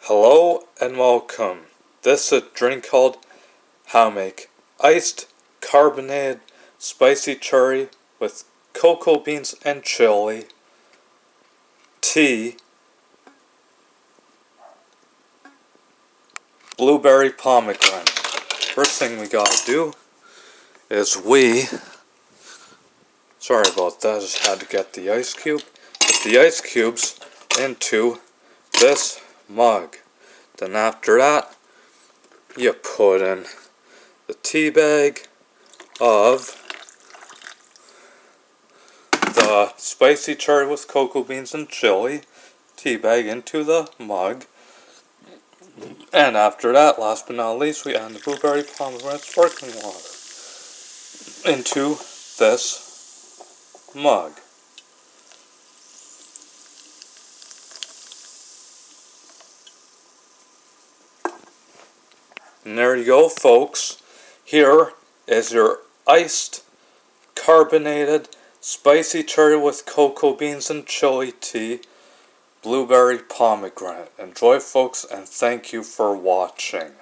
Hello and welcome. This is a drink called How Make Iced Carbonated Spicy Cherry with cocoa beans and chili, tea, blueberry pomegranate. First thing we gotta do is sorry about that, I just had to get the ice cube. Put the ice cubes into this mug. Then after that, you put in the tea bag of the spicy cherry with cocoa beans and chili, tea bag into the mug. And after that, last but not least, we add the blueberry pomegranate sparkling water into this mug. And there you go, folks. Here is your iced, carbonated, spicy cherry with cocoa beans and chili tea, blueberry pomegranate. Enjoy, folks, and thank you for watching.